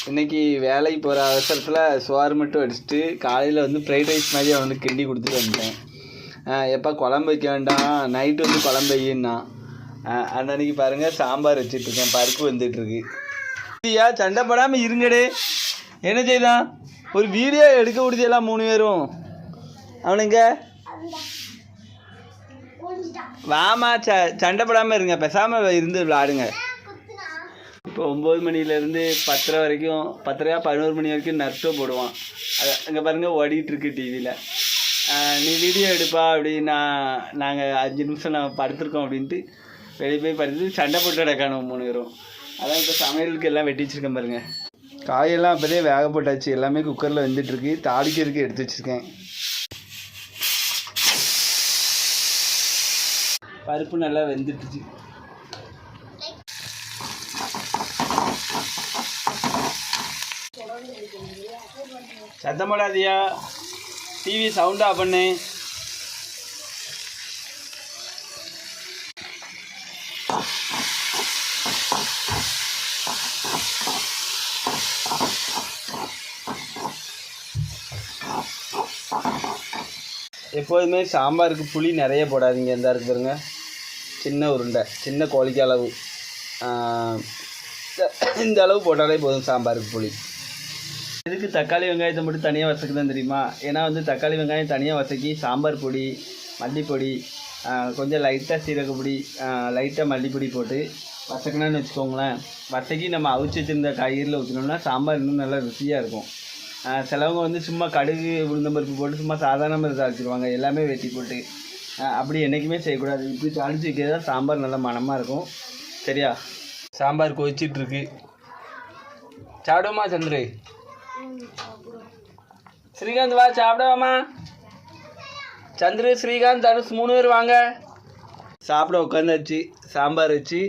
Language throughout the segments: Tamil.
இன்றைக்கி வேலைக்கு போகிற அவசரத்தில் சோறு மட்டும் அடிச்சுட்டு காலையில் வந்து ஃப்ரைட் ரைஸ் மாதிரி அவனுக்கு கிண்டி கொடுத்துட்டு வந்துட்டேன். எப்போ குழம்பு வைக்க வேண்டாம், நைட்டு வந்து குழம்பு வையின்னா. அந்த அன்றைக்கி பாருங்கள் சாம்பார் வச்சிட்ருக்கேன், பருப்பு வந்துட்டுருக்கு. ஐயா சண்டை போடாமல் இருங்கடே. என்ன செய்தான்? ஒரு வீடியோ எடுக்க கொடுத்தியெல்லாம் 3 பேரும். அவனுங்க வாமா, சண்டை போடாமல் இருங்க, பேசாமல் இருந்து விளாடுங்க. இப்போ 9 மணிலேருந்து 10:30 வரைக்கும், 10:30 11 மணி வரைக்கும் நர்ஸோ போடுவான். அது அங்கே பாருங்கள் ஓடிட்டுருக்கு டிவியில். நீ வீடியோ எடுப்பா அப்படின்னா, நாங்கள் 5 நிமிஷம் நான் படுத்துருக்கோம் அப்படின்ட்டு வெளியே போய் படுத்து சண்டை போட்டு கிடக்கானோம் 3 பேரும். அதான் இப்போ சமையலுக்கு எல்லாம் வெட்டி வச்சுருக்கேன் பாருங்கள். காயெல்லாம் அப்போதே வேக போட்டாச்சு, எல்லாமே குக்கரில் வந்துட்டுருக்கு. தாளிக்கிறதுக்கு எடுத்து வச்சுருக்கேன். பருப்பு நல்லா வெந்துட்டுச்சு. சத்தம் போடாதியா, டிவி சவுண்ட் ஆஃப் பண்ணு. எப்போதுமே சாம்பாருக்கு புளி நிறைய போடாதீங்க. எந்த இருக்கு பாருங்க, சின்ன உருண்டை, சின்ன கோழிக்கு அளவு, இந்த அளவு போட்டாலே போதும் சாம்பாருக்கு புளி. இதுக்கு தக்காளி வெங்காயத்தை மட்டும் தனியாக வசக்கு தான் தெரியுமா? ஏன்னா வந்து தக்காளி வெங்காயம் தனியாக வசக்கி சாம்பார் பொடி, மல்லிப்பொடி, கொஞ்சம் லைட்டாக சீரகப்பொடி, லைட்டாக மல்லிப்பொடி போட்டு வசக்கணும்னு வச்சுக்கோங்களேன். வசக்கி நம்ம அவிச்சு வச்சுருந்த காய்கறியில் ஊற்றினோம்னா சாம்பார் இன்னும் நல்லா ருசியாக இருக்கும். சிலவங்க வந்து சும்மா கடுகு உளுந்தம்பருப்பு போட்டு சும்மா சாதாரண மாதிரி தாளிச்சிடுவாங்க, எல்லாமே வெட்டி போட்டு. அப்படி என்றைக்குமே செய்யக்கூடாது. இப்படி தாளித்து வைக்கிறது தான் சாம்பார் நல்லா மணமாக இருக்கும். சரியா? சாம்பார் கொதிச்சிட்ருக்கு. சாப்பிடுவோமா சந்திரு? ஸ்ரீகாந்த் வா சாப்பிடவாமா. சந்திரு, ஸ்ரீகாந்த், தனுஷ் 3 பேர் வாங்க. சாப்பிட உட்காந்தாச்சு. சாம்பார் வச்சு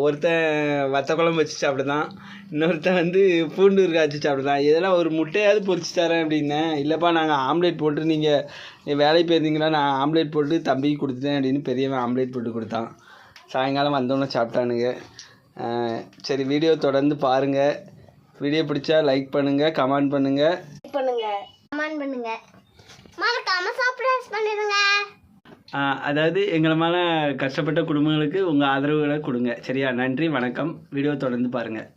ஒருத்தன் வத்த குழம்பு வச்சு சாப்பிடுதான், இன்னொருத்தன் வந்து பூண்டு காய்ச்சி சாப்பிடுதான். இதெல்லாம் ஒரு முட்டையாவது பொரிச்சு தரேன் அப்படின்னேன். இல்லைப்பா நாங்கள் ஆம்லேட் போட்டு, நீங்கள் வேலைக்கு போயிருந்தீங்களா, நான் ஆம்லேட் போட்டு தம்பிக்கு கொடுத்துட்டேன் அப்படின்னு பெரியவன் ஆம்லேட் போட்டு கொடுத்தான். சாயங்காலம் வந்தோன்னே சாப்பிட்டானுங்க. சரி, வீடியோ தொடர்ந்து பாருங்கள். வீடியோ பிடிச்சா லைக் பண்ணுங்கள், கமெண்ட் பண்ணுங்கள், அதாவது எங்களை மேலே கஷ்டப்பட்ட குடும்பங்களுக்கு உங்கள் ஆதரவுகளை கொடுங்க. சரியா? நன்றி, வணக்கம். வீடியோ தொடர்ந்து பாருங்கள்.